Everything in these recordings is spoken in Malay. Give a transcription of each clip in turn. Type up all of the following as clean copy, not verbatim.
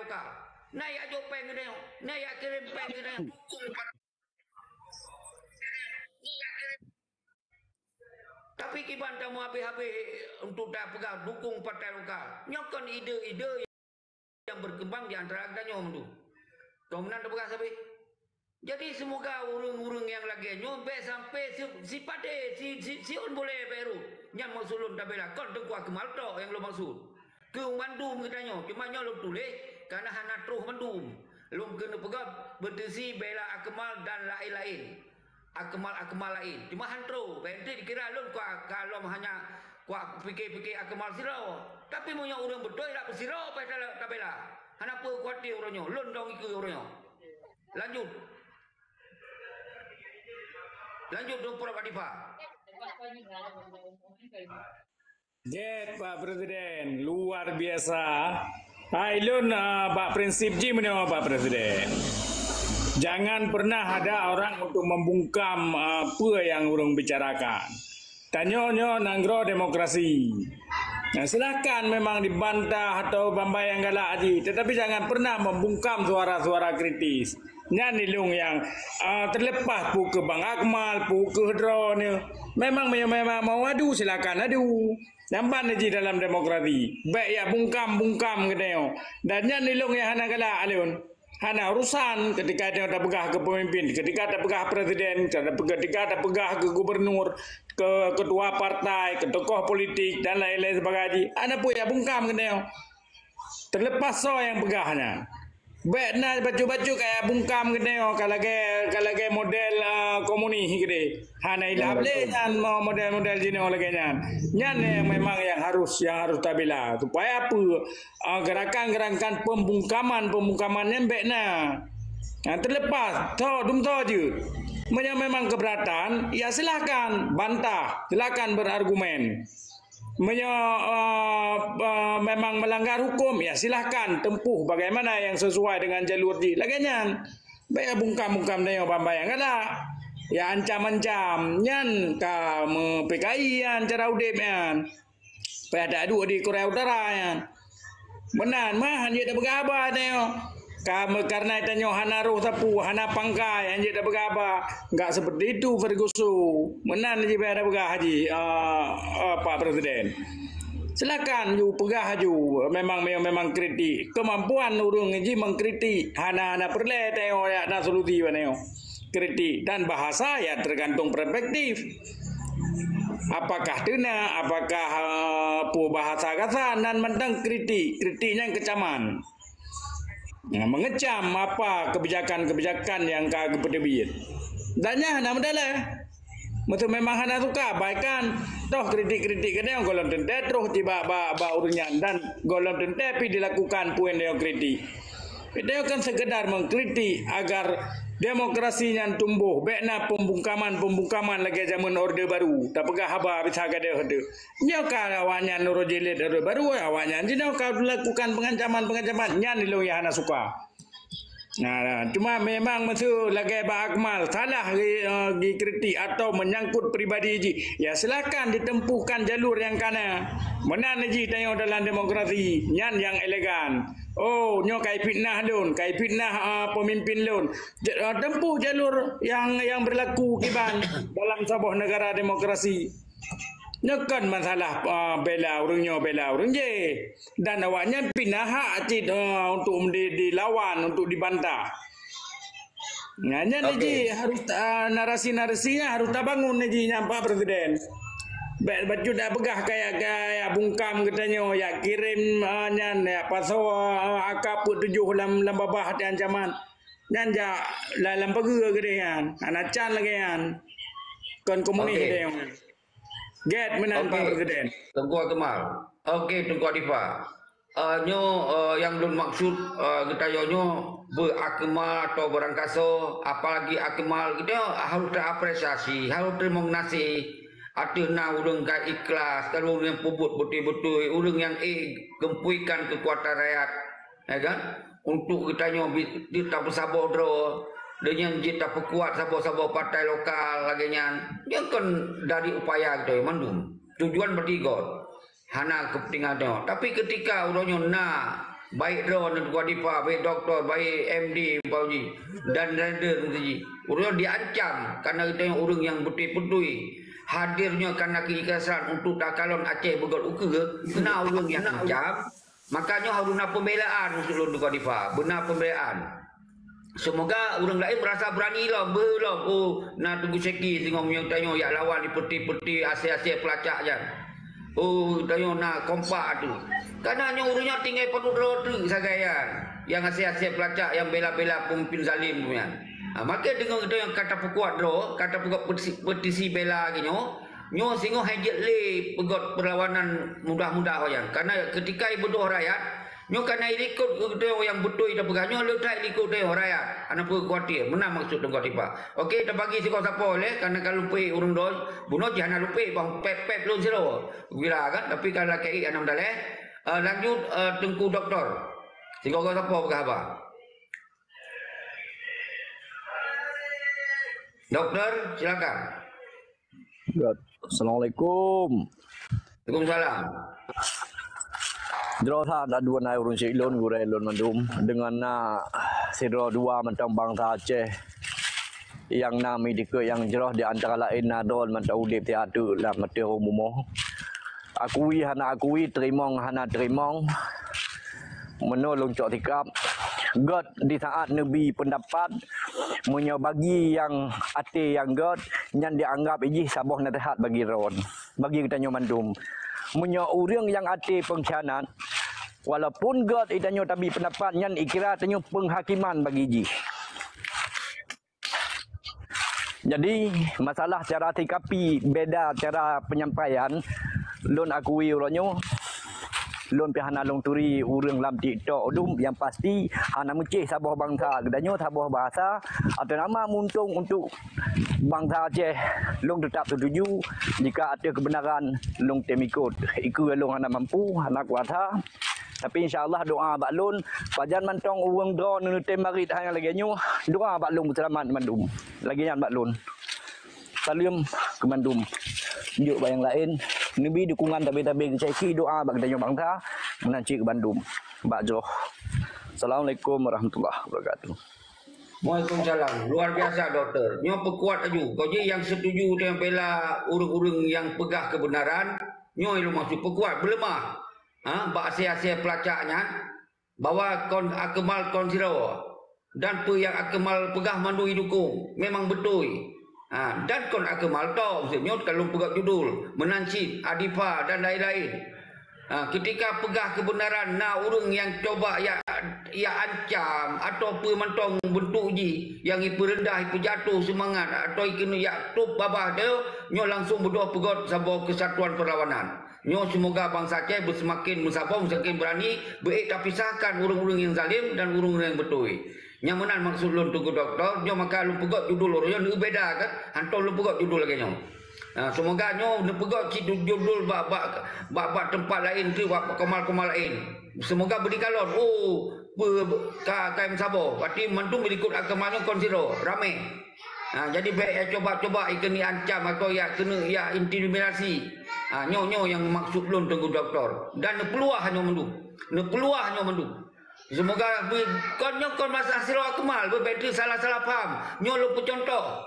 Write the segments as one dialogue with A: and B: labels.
A: lokal. Naik aja peng gede, naik kirim peng gede. Tapi kiban tamu habis-habis untuk dah pegang dukung partai lokal. Nyokon ide-ide yang berkembang di antara agaknya tu. Kemudian dah pegang sampai. Jadi semoga urung-urung yang lagi nyompe sampai si pade si on boleh peru. Yang maksudun tabela kon tengku Akmal tok yang lo maksud. Ke mandum katanya, cuma nyolok tulis karena hana terus mandum. Lum kena pegang bertesi bela Akmal dan lain-lain. Akmal lain. Cuma hantro. Berarti dikira lun kalau hanya kuat fikir-fikir Akmal sirau. Tapi punya orang betul tak bersirau pada tabela. Hana apa kuat dia orangnya. Lun dong ikut orangnya. Lanjut. Lanjut dong Prof Adifa.
B: Pak Presiden, luar biasa. Ailun Pak Prinsip Ji menengok Pak Presiden. Jangan pernah ada orang untuk membungkam apa yang orang bicarakan. Tanyonyo nanggro demokrasi. Nah, silakan memang dibantah atau bambai yang galak aji, tetapi jangan pernah membungkam suara-suara kritis. Nyan ilung yang terlepas pu ke Bang Akmal, pu ke drone. Memang mau adu silakan adu. Nampak aji dalam demokrasi. Baik ya bungkam gedeo. Dan nyan ilung yang hana galak alun. Hana urusan ketika dia ada pegah ke pemimpin, ketika ada pegah presiden, ketika ada pegah ke gubernur, ke ketua partai, ke tokoh politik dan lain-lain sebagainya. Ana pun ya bungkam kena. Terlepas so yang pegahnya. Baik na baju-baju kayak bungkam kena kalau ke model komunis gede. Hana ilable nyan model-model jino lagi nyan. Nyan yang memang yang harus tabila supaya apa gerakan-gerakan pembungkaman baik na. Terlepas dum je. Memang keberatan, ya silahkan bantah, silahkan berargumen. Memang melanggar hukum, ya silahkan tempuh bagaimana yang sesuai dengan jalur di lagian. Baik bungkam dengan bambayang ada. Ya ancam-ancam nyan ka PKI yan cara udip yan. Pada adu di Korea Utara yan. Benar mah hanya dah bergabar tengok. Karena tanya hana roh sapu, hana pangkai, anjir dah bergaba. Enggak seperti itu Ferguson. Menan je pada pegah haji Pak Presiden. Silakan you pegah haju. Memang kritik. Kemampuan urung haji mengkritik. Hana perle tengok ya nak solusi paneo. Kritik dan bahasa ya tergantung perspektif. Apakah dena, apakah bahasa kasar dan mentang kritiknya kecaman. Mengecam apa kebijakan-kebijakan yang kagak berdebit. Dannya nama dalah. Betul memang hana suka baikkan toh kritik-kritik kena golong tente terus tiba urunyan dan golong tente pi dilakukan puen dia kritik. Dia kan sekedar mengkritik agar demokrasinya tumbuh. Bekna pembungkaman lagi zaman orde baru. Tak pegah haba habis harga dia ada. Nyokar awaknya nurojelit orde baru awaknya. Jadi kau lakukan pengancaman. Nyan ilung yang hana suka. Nah, cuma memang masuk lagi Pak Akmal salah dikritik atau menyangkut pribadi ji. Ya silakan ditempuhkan jalur yang kana. Menan ji tengok dalam demokrasi. Nyan yang elegan. Oh, nyo kai fitnah lun, kai fitnah pemimpin lun. Tempuh jalur yang berlaku kiban dalam sebuah negara demokrasi. Nyekan masalah bela urung je. Dan awaknya pindah hak cid untuk dilawan, untuk dibantah. Nganya ji harus narasi-narasinya harus tabangun ji Pak Presiden. Baju dah pegah kayak bungkam katanya ya kirim nyan ya pasal akap 7 lam babah hati ancaman nyan ja dalam pegu gedean anacan lagi yan kon komunis gedean get menan Pak Presiden
A: Tengku Akmal. Okey Tengku Adifa. Yang lun maksud ketayonyo berakmal atau berangkaso apalagi akmal kita harus terapresiasi, harus terima kasih. Ada na urang ka ikhlas, kalau yang puput betul-betul, urang yang gempuikan kekuatan rakyat, ya kan? Untuk kitanya kita bersabar dro, dengan kita perkuat sabar-sabar partai lokal lagi nyan, dia kan dari upaya kita mandum. Tujuan bertiga, hana kepentingan dia. Tapi ketika urangnya baik drone kuadipa, baik doktor, baik MD pauji dan rider ji. Urang diancam karena kita yang orang yang betul-betul hadirnya karena keikhlasan untuk takalon Aceh begot uke kena orang yang ancam. Makanya haruna pembelaan usulun kuadipa, benar pembelaan. Semoga orang lain merasa berani lah, oh nak tunggu seki tengok yang tanya yang lawan di peti-peti asyik-asyik pelacak je. Oh tanya nak kompak tu. Karena yang urusnya tinggal penuh roda sagayan. Yang asyik-asyik pelacak yang bela-bela pemimpin zalim tu kan. Maka dengan kita yang kata pekuat draw, kata pekuat petisi bela lagi nyo singo hajat le pegot perlawanan mudah-mudah yang. Karena ketika ibu doh rakyat nyo kena ikut kita yang betul dah pegang nyo letak ikut dia rakyat. Anak perlu khawatir. Mana maksud dengan tiba. Okey, kita bagi sikap siapa boleh karena kalau lupa urung dos, bunuh jangan lupa bang pep lu zero. Bila kan tapi kalau laki anak daleh lanjut tengku doktor. Sikap siapa pegang apa? Doktor, silakan.
C: Assalamualaikum.
A: Waalaikumsalam.
C: Jerosa ada dua naik urun silon gure lon mandum dengan na sidro dua mentang bangsa Aceh yang nami dike yang jeroh di antara lain nadol mentang udip tiadu lah mati umumo. Akui hana akui terimong hana terimong menolong cok tikap. God di saat Nabi pendapat menyobagi yang ati yang God yang dianggap iji saboh nasihat bagi ron bagi kita nyomandum. Menyo orang yang ati pengkhianat walaupun God itanyo tapi pendapat nyan ikira tanyo penghakiman bagi ji. Jadi masalah cara tikapi beda cara penyampaian lon akui uronyo lon pihana long turi urang lam TikTok dum yang pasti hana mucih saboh bangsa gedanyo saboh bahasa atau nama muntung untuk bangsa Aceh long tetap setuju jika ada kebenaran long temikut iku long hana mampu hana kuasa tapi insyaallah doa bak lon pajan mantong urang dro nu temarit hang lagi nyo doa bak lon selamat mandum lagi nyan bak lon salim ke mandum juk bayang lain Nabi dukungan tabi-tabi keceki doa bagi kita bangsa menanci ke Bandung. Mbak Joh. Assalamualaikum warahmatullahi wabarakatuh.
A: Waalaikumsalam. Luar biasa doktor. Nyo pekuat aju. Kau je yang setuju dengan bela urung-urung yang pegah kebenaran. Nyo itu maksud pekuat berlemah. Bak asyik-asyik pelacaknya bawa kon akemal konsiro dan pe yang akemal pegah mandu dukung. Memang betul. Dan kon akemal to maksudnya kalau pegang judul menancip adipa dan lain-lain. Ketika pegah kebenaran na urang yang coba ya ancam atau mentong bentuk ji yang ipu rendah ipu jatuh semangat atau ikunu ya tup babah dia nyo langsung berdoa pegot sabau kesatuan perlawanan. Nyo semoga bangsa Aceh bersemakin mensabar semakin berani baik tak pisahkan urang-urang yang zalim dan urang-urang yang betul. Nyamanan maksud lu tunggu doktor, nyo maka lu pegot judul orang ni beda kan? Hantar lu pegot judul lagi nyo. Semoga nyo lu pegot judul bak tempat lain tu bak kemal-kemal lain. Semoga beri kalon. Oh, kaim sabo. Berarti mantung berikut agamanya konsiro ramai. Jadi baik ya coba-coba ikan ni ancam atau ya kena ya intimidasi. Nyo yang maksud lu tunggu doktor. Dan peluah nyo mendung. Peluah nyo mendung. Semoga kon masa siro akmal berbeda salah-salah faham. Nyo lu contoh.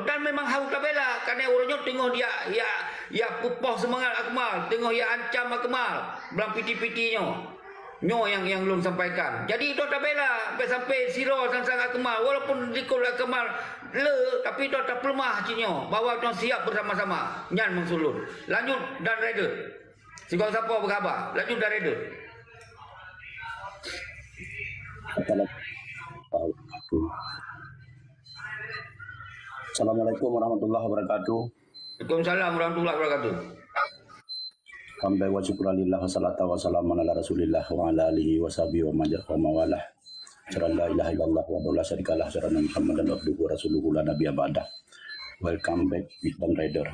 A: Dan memang harus tabela karena orangnya tengok dia ya pupoh semangat akmal, tengok ya ancam akmal, belang piti-piti nyo yang lu sampaikan. Jadi itu tabela sampai siro sang akmal walaupun dikul akmal le tapi itu tak pelemah cinyo bahwa tu siap bersama-sama. Nyan mengsulun. Lanjut dan rider. Sikau siapa berkhabar? Lanjut dan rider.
D: Assalamualaikum warahmatullahi wabarakatuh.
A: Waalaikumsalam warahmatullahi wabarakatuh.
D: Hamdan wa syukralillah wa salatu wa salamu ala rasulillah wa ala alihi wa sahbihi wa mawalah. Asyhadu an la ilaha illallah wa la syarika lah, asyhadu anna Muhammadan abduhu wa rasuluhu la nabiyya ba'dah. Welcome back Bang Rider.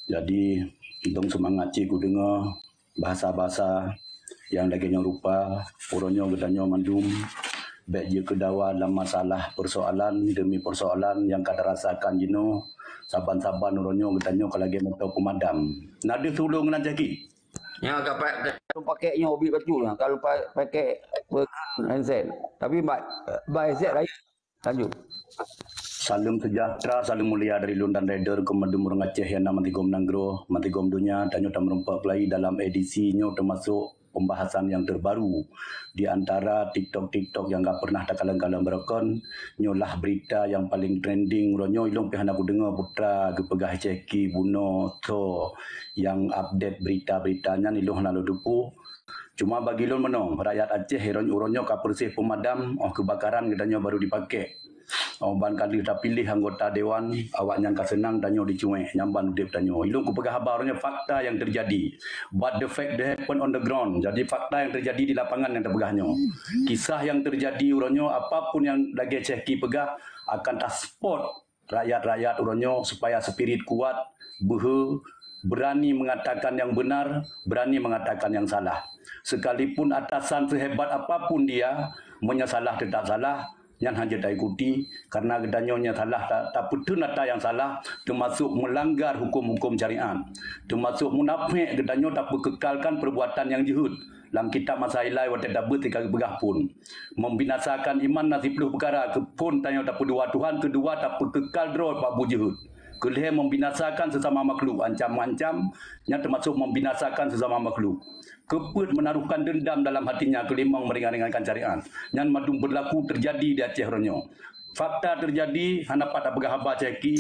D: Jadi hidung semangat cikgu dengar bahasa-bahasa yang lagi rupa orangnya gedanya mandum baik je kedawa dalam masalah persoalan demi persoalan yang kada rasakan saban-saban orangnya gedanya kalau lagi mau pemadam nadi tolong nak jadi
A: Ya kalau pakainya hobi baju lah. Kalau pakai handset. Tapi handset lain. Lanjut.
D: Salam sejahtera, salam mulia dari Lundan Rider ke Madumurung Aceh yang nama Tigom Nanggro, Matigom Dunia dan nyota merempak pelai dalam edisinya termasuk pembahasan yang terbaru di antara TikTok yang tak pernah tak kalang-kalang berakon, nyolah berita yang paling trending ronyo ilong pihak aku dengar putra gepegah ceki buno to yang update berita-beritanya ilong lalu dupu. Cuma bagi ilong menong rakyat Aceh ronyo kapersih pemadam kebakaran gedanya baru dipakai. Ban kali dah pilih anggota dewan awak nyangka senang danyo dicuek nyamban udip danyo ilung ku pegah habarnya fakta yang terjadi, but the fact that happen on the ground. Jadi fakta yang terjadi di lapangan yang terpegahnya, kisah yang terjadi uronyo apapun yang lagi ceki pegah akan tak support rakyat-rakyat uronyo supaya spirit kuat, berani mengatakan yang benar, berani mengatakan yang salah. Sekalipun atasan sehebat apapun dia menyalah tetap salah. Yang hanya tak ikuti karena kedanyonya salah tak betul nata yang salah, termasuk melanggar hukum-hukum syariat, termasuk munafik kedanyo tak kekalkan perbuatan yang jahat. Dalam kitab Masailai wa tadabbur 3 begah pun membinasakan iman nasi 10 perkara kepun tanyo tak dua Tuhan, kedua tak kekal dro pak bujud. Kelih membinasakan sesama makhluk, ancam-ancam yang termasuk membinasakan sesama makhluk. Keput menaruhkan dendam dalam hatinya, kelimang meringan-ringankan syariat. Yang madung berlaku terjadi di Aceh ronyo. Fakta terjadi, hanapat tak pegah habar ceki,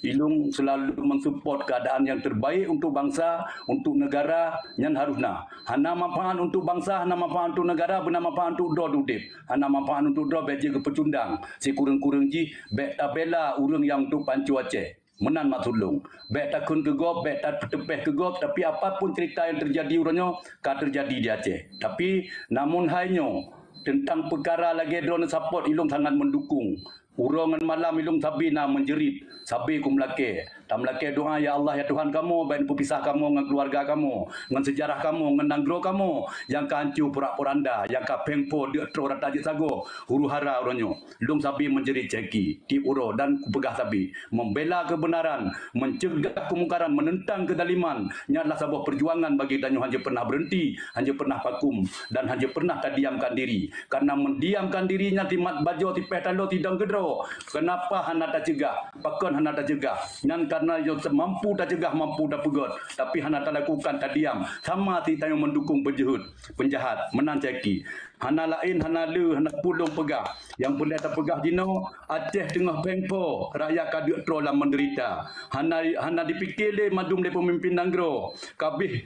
D: ilung selalu mensupport keadaan yang terbaik untuk bangsa, untuk negara, yang harusnya. Hana manfaat untuk bangsa, hana manfaat untuk negara, benar manfaat untuk dua dudip. Hana manfaat untuk dua beja ke pecundang. Si kurang-kurang ji, bela urang yang untuk pancu Aceh. Menan mak sulung. Baik takun ke gop, baik tak tepeh ke gop, tapi apapun cerita yang terjadi uronyo, ka terjadi di Aceh. Tapi namun hainyo tentang perkara lagi drone support ilung sangat mendukung. Urongan malam ilung sabi na menjerit, sabi ku melake. Tak melake doa ya Allah ya Tuhan kamu, baik berpisah kamu dengan keluarga kamu, dengan sejarah kamu, dengan nanggro kamu, yang kancu purak-poranda, yang ka pengpo dia tro rata je sago, huru-hara uronyo. Ilung sabi menjerit ceki, tip uro dan ku pegah sabi, membela kebenaran, mencegah kemungkaran, menentang kedaliman. Nyatlah sebuah perjuangan bagi danyo hanya pernah berhenti, hanya pernah vakum dan hanya pernah tak diamkan diri. Karena mendiamkan dirinya di mat bajo tipeh talo tidang gedro. Kenapa hana tak cegah? Pakon hana tak cegah? Nan karena yo mampu tak cegah, mampu tak pegot. Tapi hana tak lakukan, tak diam. Sama kita yang mendukung penjahat, menang ceki. Hana lain, hana le, hana pulung pegah. Yang boleh tak pegah dino, Aceh tengah pengpo, rakyat kaduk trolah menderita. Hana dipikir le madum le pemimpin nanggro. Kabih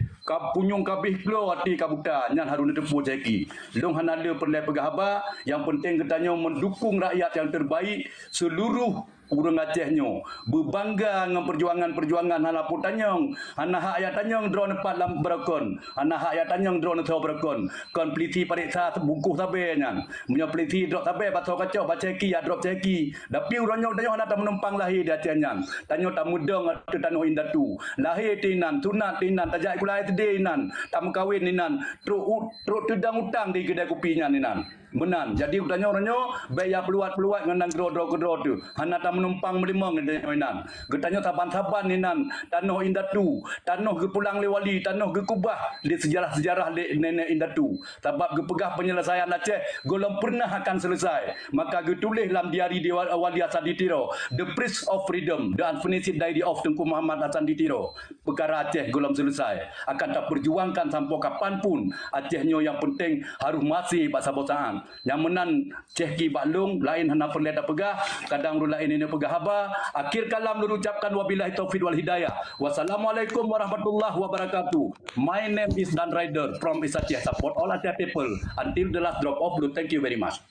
D: punyung kabih klo hati kabuta, nyan harun tepu ceki. Long hana le perle pegah haba, yang penting katanya mendukung rakyat yang terbaik seluruh urang Acehnya, berbangga dengan perjuangan-perjuangan hana putanyong, hana hak ayat tanyong drone nepat lam berakon, hana hak ayat tanyong drone tho berakon, kon peliti pariksa bungkuh sabe nyan, punya peliti drop sabe batho kacau baceki ya drop ceki, tapi urangnya tanyong hana tak menumpang lahir di Aceh nyan, tanyong tak mudong tu tanoh indatu, lahir tinan, tunat tinan, tajak kulai tede inan, tak mengkawin inan, truk tudang utang di kedai kopi nyan inan. Menan. Jadi utanya orangnya bayar peluat-peluat dengan nangro kedro tu. Hana tak menumpang melimang dengan Getanya saban-saban ninan tanoh indatu, tanoh ke pulang le wali, tanoh ke kubah di sejarah-sejarah le nenek indatu. Sebab ke pegah penyelesaian Aceh golong pernah akan selesai. Maka ke tulis dalam diari di Wali Hasan Ditiro, The Priest of Freedom, The Unfinished Diary of Tengku Muhammad Hasan Ditiro. Perkara Aceh golong selesai. Akan tak perjuangkan sampai kapanpun Acehnya yang penting harus masih bahasa-bahasaan. Yang menan ceki baklung lain hana perle tak pegah, kadang ru lain ini pegah haba. Akhir kalam lu ucapkan wabillahi taufik wal hidayah. Wassalamualaikum warahmatullahi wabarakatuh. My name is Dan Rider from Aceh. Support all Aceh people until the last drop of blood. Thank you very much.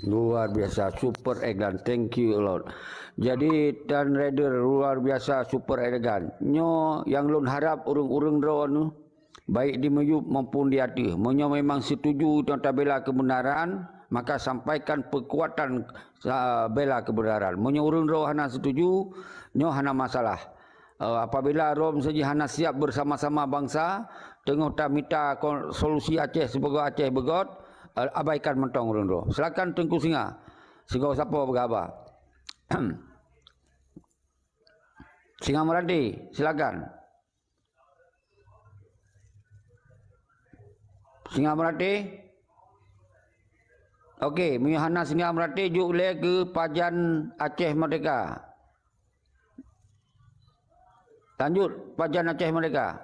A: Luar biasa, super elegan. Thank you Lord. Jadi Dan Rider luar biasa, super elegan. Nyo yang lun harap urung-urung drone baik di Meyup maupun di hati. Menyo memang setuju tentang bela kebenaran, maka sampaikan perkuatan bela kebenaran. Menyo urung roh hana setuju, nyo hana masalah. Apabila rom saja hana siap bersama-sama bangsa, tengok tak minta solusi Aceh sebagai Aceh begot, abaikan mentong urung roh. Silakan Tengku Singa. Singa siapa bergabar? Singa Meradi, silakan. Singa Melati. Okey, Mihana Singa Melati juk le ke Pajan Aceh Merdeka. Lanjut Pajan Aceh Merdeka.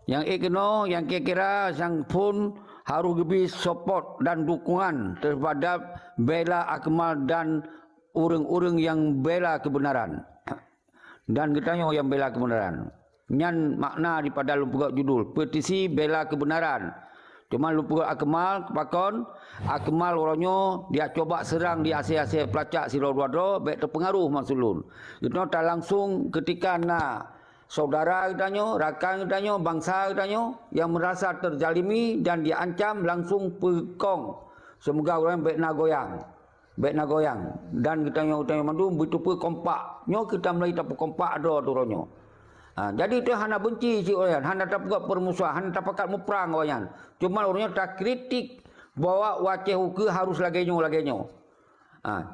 A: Yang kena, yang kira sang pun harus lebih support dan dukungan terhadap bela Akmal dan orang-orang yang bela kebenaran. Dan katanya yang bela kebenaran. Nyan makna daripada lupa judul petisi bela kebenaran. Cuma lupa Akmal pakon Akmal orangnya dia coba serang di Asia-Asia pelacak Sirodwado baik terpengaruh masulun. Itu tak langsung ketika nak saudara katanya, rakan katanya, bangsa katanya yang merasa terzalimi dan diancam langsung pekong. Semoga orang baik nak goyang. Baik nak goyang. Dan katanya mandu betul kompak. Nyo kita mulai tak kompak ada turunnya. Jadi itu hana benci si orang, hana tak buat permusuhan, hana tak pakat muprang orang. Cuma orangnya tak kritik bahawa waceh hukum harus lagenya.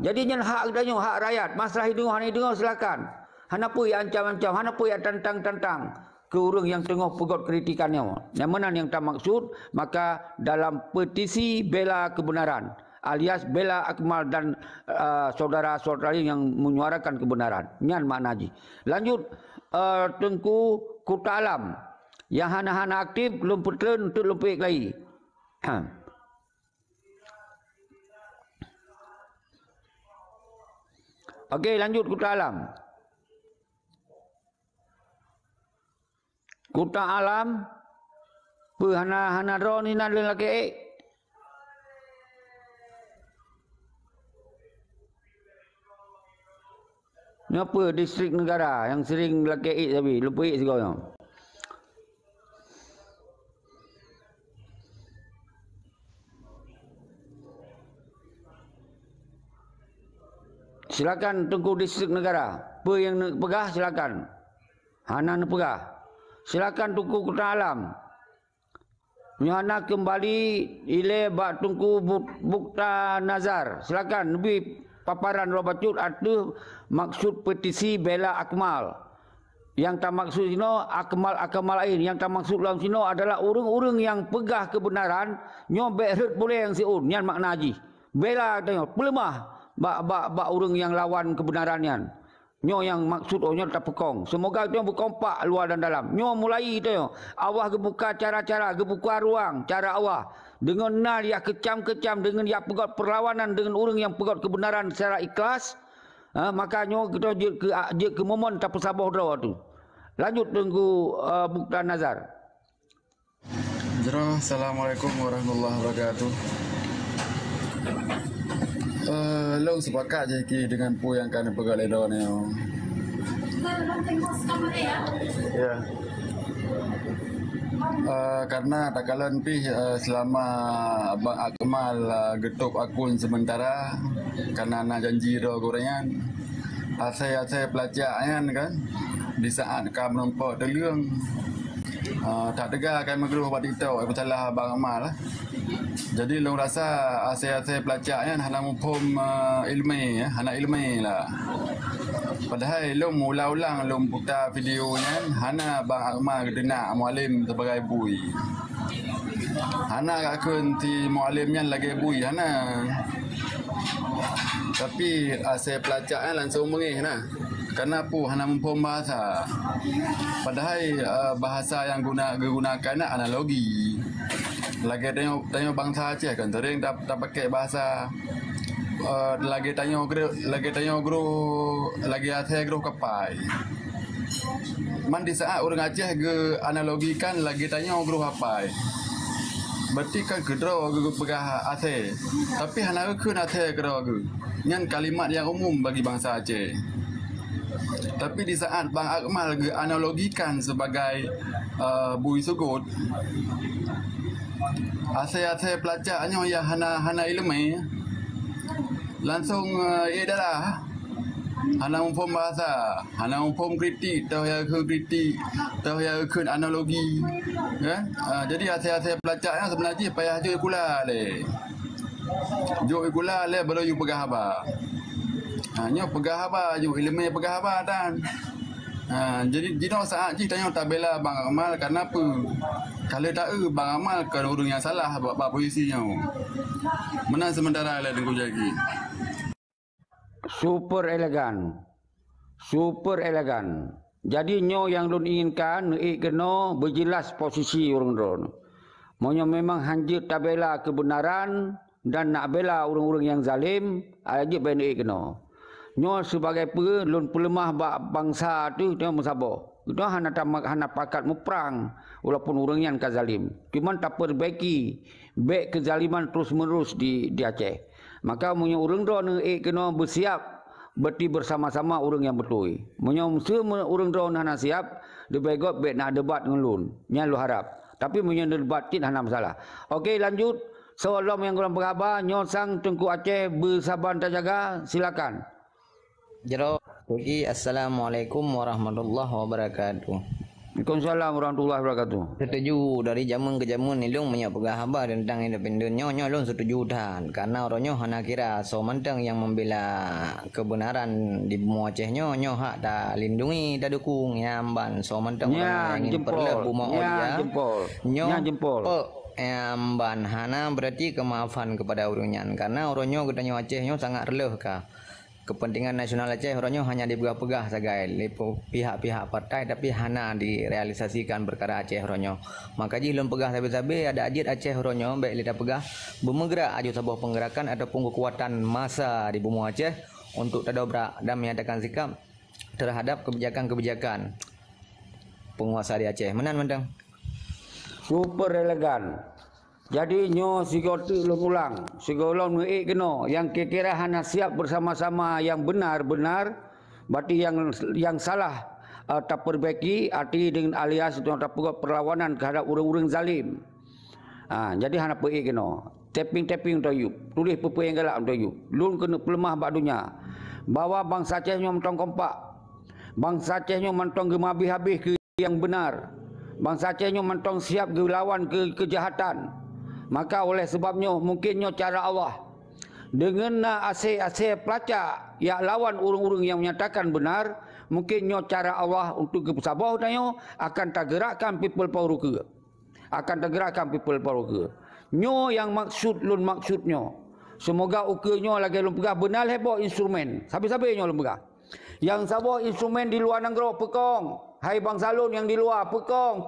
A: Jadi jangan hak katanya, hak rakyat. Masalah hidup hana hidup silakan. Hana pun yang ancam-ancam, hana pun yang tantang-tantang ke orang yang tengah pegot kritikannya. Yang mana yang tak maksud, maka dalam petisi bela kebenaran alias bela Akmal dan saudara-saudara yang menyuarakan kebenaran. Nyan makna haji. Lanjut Tengku Kuta Alam yang hana-hana aktif belum pertlen untuk lupik lagi. Okey, lanjut Kuta Alam. Kuta Alam hana ro ni nan lelaki ni apa distrik negara yang sering lelaki tapi lupa sekarang. Silakan Tengku distrik negara. Apa yang pegah silakan. Hana nak pegah. Silakan Tengku Kuta Alam. Hana kembali ile bak Tengku Bukta Nazar. Silakan lebih paparan robacut ada maksud petisi bela Akmal. Yang tak maksud sino Akmal lain. Yang tak maksud dalam sino adalah orang-orang yang pegah kebenaran nyobek herd boleh yang siun. Yang makna haji. Bela tengok pelemah bak orang yang lawan kebenaran yan. Nyo yang maksud ohnya tak pekong. Semoga itu yang berkompak luar dan dalam. Nyo mulai itu yo. Allah gebuka cara-cara, gebuka ruang cara Allah. Dengan nah dia kecam-kecam dengan dia pegot perlawanan dengan orang yang pegot kebenaran secara ikhlas. Makanya kita ke momen tak persabah dah tu. Lanjut tunggu Bukta Nazar.
E: Assalamualaikum warahmatullahi wabarakatuh. Long sepakat je ki dengan pu yang kena pegang ledo ni. Ya. Karena tak kalan pi selama Abang Akmal getup akun sementara karena nak janji ro gorengan. Asai pelacak kan di saat kau nampak terliang tak tegak kan magruh buat TikTok bersalah Abang Akmal lah. Jadi long rasa asai pelacak kan hana mumpum ilmi ya, hana ilmi lah. Padahal long ulang-ulang long putar videonya hana Abang Akmal kena mualim sebagai bui. Hana akun ti mualimnya lagi bui hana. Tapi asai pelacak kan langsung mengih nah. Karena apa hana mumpum bahasa. Padahal bahasa yang digunakan analogi. Lagi tanya bangsa Aceh kan sering tak pakai bahasa lagi tanya guru lagi Aceh guru kapai. Man di saat orang Aceh ke analogikan lagi tanya guru kapai. Berarti kan kedro ke pegah Aceh. Tapi hana ke Aceh kedro ke. Nyan kalimat yang umum bagi bangsa Aceh. Tapi di saat Bang Akmal ke analogikan sebagai bui sugut. Asai pelacaknya yang hana ilmu langsung adalah hana mumpum bahasa, hana mumpum kritik, tahu yang kritik, tahu yang analogi, kan? Jadi asai pelacaknya sebenarnya payah je kula le, jo kula le baru you pegah apa, hanya pegah apa, jo ilmu pegah apa dan Jadi jino saat je tanya tak bela Bang Amal kenapa? Kalau tak Bang Amal kan orang yang salah bab puisinya. Menang sementara lah dengan jagi.
A: Super elegan. Super elegan. Jadi nyo yang lun inginkan kena berjelas posisi orang ron. Monyo memang hanjut tak bela kebenaran dan nak bela orang-orang yang zalim, aja ben kena. Nyo sebagai lun pelemah bangsa tu dia musabah. Kita hana pakat muperang walaupun orang yang kazalim. Cuma tak perbaiki baik kezaliman terus menerus di Aceh. Maka munyo orang ron kena bersiap berti bersama-sama orang yang betul. Munyo semua orang ron hana siap debegot baik nak debat dengan lun. Nya lu harap. Tapi munyo debat tin hana masalah. Okey lanjut. Soalam yang kurang berkhabar nyosang Tengku Aceh bersabar terjaga silakan.
F: Jero, Assalamualaikum warahmatullahi wabarakatuh.
A: Waalaikumsalam warahmatullahi wabarakatuh.
F: Setuju dari zaman ke zaman ni long banyak khabar tentang independen nyo long setuju dan karena orangnya hana kira so manteng yang membela kebenaran di Bumi Aceh nyo hak tak lindungi tak dukung nyamban so manteng orang yang ingin perle Bumi Aceh jempol Amban hana berarti kemaafan kepada orangnya karena orangnya katanya Aceh nyo sangat releh ka kepentingan nasional Aceh orangnya hanya dipegang-pegang sagai pihak-pihak partai tapi hana direalisasikan perkara Aceh orangnya. Maka ji lem pegang sabe-sabe ada ajit Aceh orangnya baik lidah pegang bergerak aju sebuah penggerakan ataupun kekuatan massa di Bumi Aceh untuk tadabrak dan menyatakan sikap terhadap kebijakan-kebijakan penguasa di Aceh. Menan mendang.
A: Super elegan. Jadi nyo sigoti lun ulang, sigolong kena yang kira-kira hana siap bersama-sama yang benar-benar, berarti yang salah tak perbaiki arti dengan alias itu tak perlawanan terhadap orang-orang zalim. Jadi hana pergi kena. Tapping toyup, tulis apa yang galak toyup. Lun kena pelemah bak dunia. Bawa bangsa Aceh nyo mentong kompak. Bangsa Aceh nyo mentong gemabih-habis ke yang benar. Bangsa Aceh nyo mentong siap ke lawan ke kejahatan. Maka oleh sebabnya mungkinnya cara Allah dengan asyik pelacak yang lawan urung-urung yang menyatakan benar, mungkinnya cara Allah untuk kesabar nyo akan tergerakkan people power ke. Akan tergerakkan people power ke. Nyo yang maksudnya. Semoga ukernyo lagi lum pegah benar heboh instrumen. Sabi-sabi nyo lum pegah. Yang sabar instrumen di luar negara pekong. Hai bangsa lun yang di luar pekong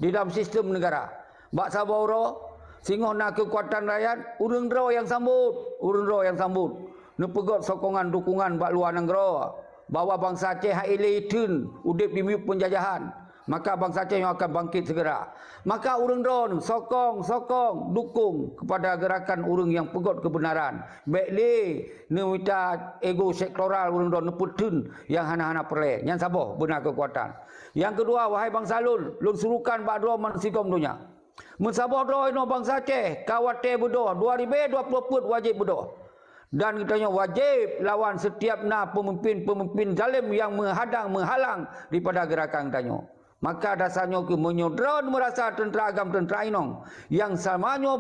A: di dalam sistem negara. Bak saboro sehingga nak kekuatan rakyat urang dro yang sambut nepegot sokongan dukungan bak luar negara bahawa bangsa Aceh hailitun udip di miut penjajahan, maka bangsa Aceh yang akan bangkit segera. Maka urang dro sokong dukung kepada gerakan urang yang pegot kebenaran baik le neuita ego sektoral urang dro neputun yang hana-hana perle yang sabar benar kekuatan. Yang kedua, wahai bangsa lun surukan bak dro mansikom dunia. Mensabah doa ino bangsa Aceh, kawate berdoa 2020 wajib berdoa. Dan kitanya wajib lawan setiap pemimpin zalim yang menghalang daripada gerakan kitanya. Maka dasarnya ke menyodron merasa tentera agam tentera inong yang samanya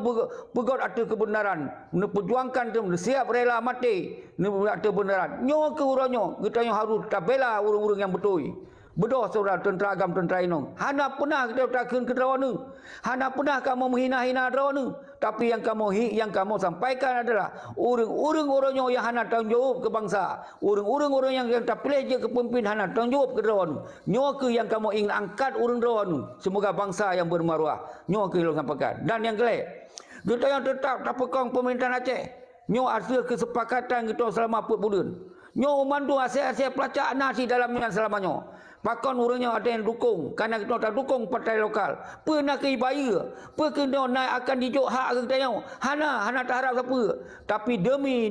A: pegot atau kebenaran, memperjuangkan siap rela mati atau benaran. Nyo ke uranyo, kitanya harus tabela urung-urung yang betul. Berdoa saudara tentera agam tentera inong. Hana pernah kita takkan ke derawana. Hana pernah kamu menghina-hina derawana. Tapi yang kamu sampaikan adalah urang-urang yang hana tanggungjawab ke bangsa. Urang-urang yang tak pilih je ke pemimpin hana tanggungjawab ke derawana. Nyoke yang kamu ingin angkat urang derawana. Semoga bangsa yang bermaruah. Nyoke yang sampaikan. Dan yang kelak, kita yang tetap tak pekong pemerintahan Aceh. Nyo hasil kesepakatan kita selama 4 bulan. Nyo mandu hasil pelacak nasi dalamnya selamanya. Pakon orangnya ada yang dukung. Karena kita tak dukung partai lokal. Pernah ke ibaya. Pernah naik akan dijuk hak ke kita. Hana tak harap siapa. Tapi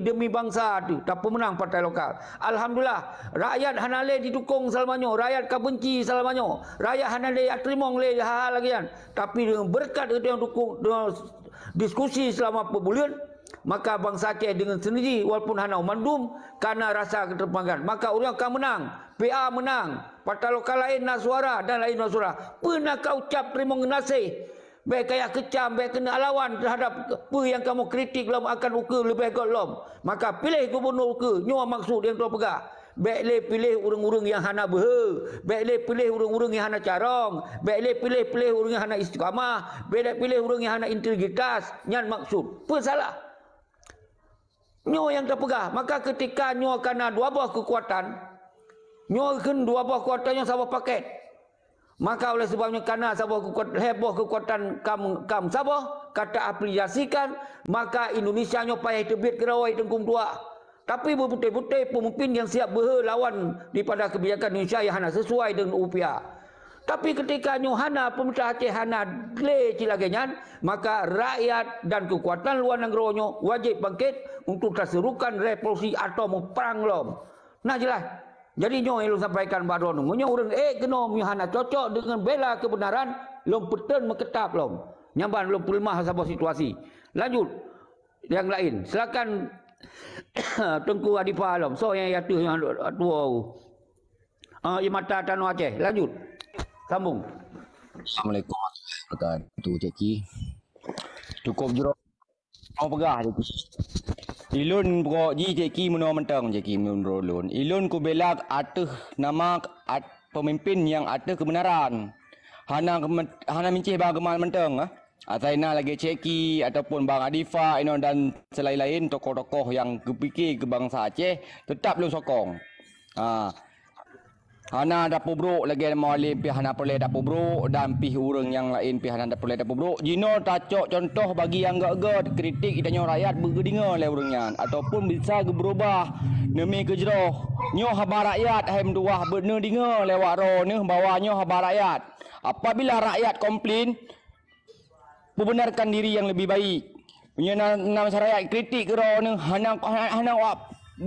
A: demi bangsa tu. Tak pemenang partai lokal. Alhamdulillah. Rakyat hana le didukung selamanya. Rakyat kau benci selamanya. Rakyat hana le terima le hal-hal lagi kan. Tapi dengan berkat kita yang dukung. Dengan diskusi selama berbulan. Maka bangsa Aceh dengan sendiri walaupun hana mandum karena rasa keterpanggan. Maka orang akan menang. PA menang. Partai lokal lain nak suara dan lain nak suara. Pernah kau ucap terima kasih. Baik kayak kecam, baik kena lawan terhadap apa yang kamu kritik lom akan ukur lebih baik lom. Maka pilih gubernur ukur. Nyawa maksud yang tuan pegang. Baik le pilih urang-urang yang hana behe, baik le pilih urang-urang yang hana carong, baik le pilih urang yang hana istiqamah, baik le pilih urang yang hana integritas, nyan maksud. Apa salah? Nyo yang terpegah. Maka ketika nyo kena dua buah kekuatan, nyo kan dua buah kekuatan yang sabah paket. Maka oleh sebabnya karena sabah kekuatan heboh kekuatan kam sabah kata aplikasikan, maka Indonesia nyo payah terbit kerawai tengkum tua. Tapi betul-betul pemimpin yang siap berlawan daripada kebijakan Indonesia yang hana sesuai dengan rupiah. Tapi ketika nyo hana pemerintah Aceh hana le cilagenyan, maka rakyat dan kekuatan luar negara nyo wajib bangkit untuk terserukan revolusi atau perang lom. Nah jelas. Jadi nyo yang sampaikan baru nyo orang kena hana cocok dengan bela kebenaran lom peten meketap lom. Nyamban lom lemah sabah situasi. Lanjut yang lain. Silakan Tengku Adipa lom. So yang yatu yang tua. Imata Tanu Aceh. Lanjut. Sambung.
G: Assalamualaikum warahmatullahi wabarakatuh. Ceki. Cukup jero. Mau pegah ceki. Ilun pro ji ceki menua mentang ceki menurut lun. Ilun ku belak ateh nama pemimpin yang ateh kebenaran. Hana mincih bang kemal mentang Ataina lagi ceki ataupun bang Adifa dan selain-lain tokoh-tokoh yang kepikir ke bangsa Aceh tetap lun sokong. Hana dapur bro lagi mau alih pihak hana boleh dapur bro dan pihak orang yang lain pihak hana boleh dapur bro. Jino tacok contoh bagi yang gak kritik itanya rakyat bergedinga oleh orangnya ataupun bisa berubah demi kejeroh. Nyo habar rakyat hem dua bener dinga lewat ro ne bawanya habar rakyat. Apabila rakyat komplain membenarkan diri yang lebih baik. Punya masyarakat kritik ro ne hana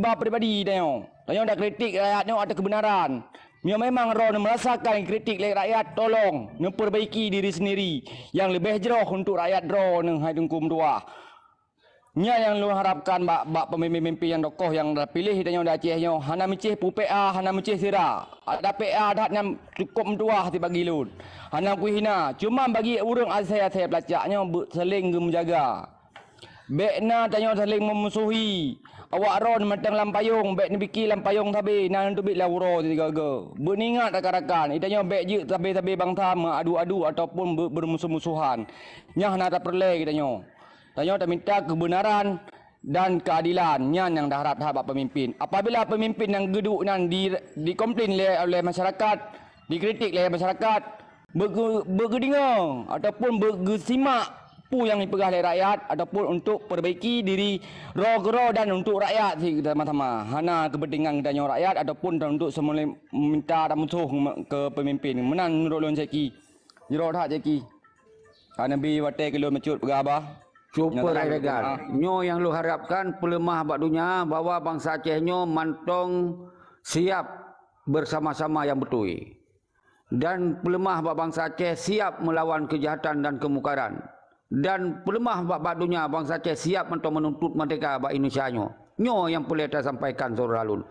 G: ba pribadi tanya. Tanya dah kritik rakyatnya ada kebenaran. Dia memang roh merasakan kritik oleh rakyat, tolong memperbaiki diri sendiri yang lebih jeroh untuk rakyat roh nang hai dengkum dua. Nya yang lu harapkan bak pemimpin yang tokoh yang dah pilih dan yang dah Aceh nyo hana micih pu PA hana micih sira. Ada PA dah nyam cukup dua hati bagi lun. Hana ku hina, cuma bagi urang Aceh pelacaknya saling menjaga. Bekna tanya saling memusuhi. Awak ron matang lampayung, bek ni biki lampayung tabe, nan tu bik lauro tiga ga. Beningat rakan-rakan, itanya bek je tabe-tabe bangsa adu-adu ataupun bermusuh-musuhan. Nyah nak tak perle kitanya. Tanya tak minta kebenaran dan keadilan. Nyan yang dah harap pemimpin. Apabila pemimpin yang geduk nan dikomplain oleh masyarakat, dikritik oleh masyarakat, bergedingang ataupun bergesimak pu yang dipegang oleh rakyat ataupun untuk perbaiki diri roh dan untuk rakyat si sama-sama. Hana kepentingan kita rakyat ataupun untuk semula minta dan musuh ke pemimpin. Menan menurut lon ceki. Jero tak ceki. Nabi wate ke lon mecut pegabah.
A: Super legal. Nyo yang lu harapkan pelemah bak dunia bahwa bangsa Aceh nyo mantong siap bersama-sama yang betul. Dan pelemah bak bangsa Aceh siap melawan kejahatan dan kemukaran. Dan pelemah bak dunia bangsa Aceh siap untuk menuntut merdeka bak Indonesia nyo yang boleh kita sampaikan saudara lun.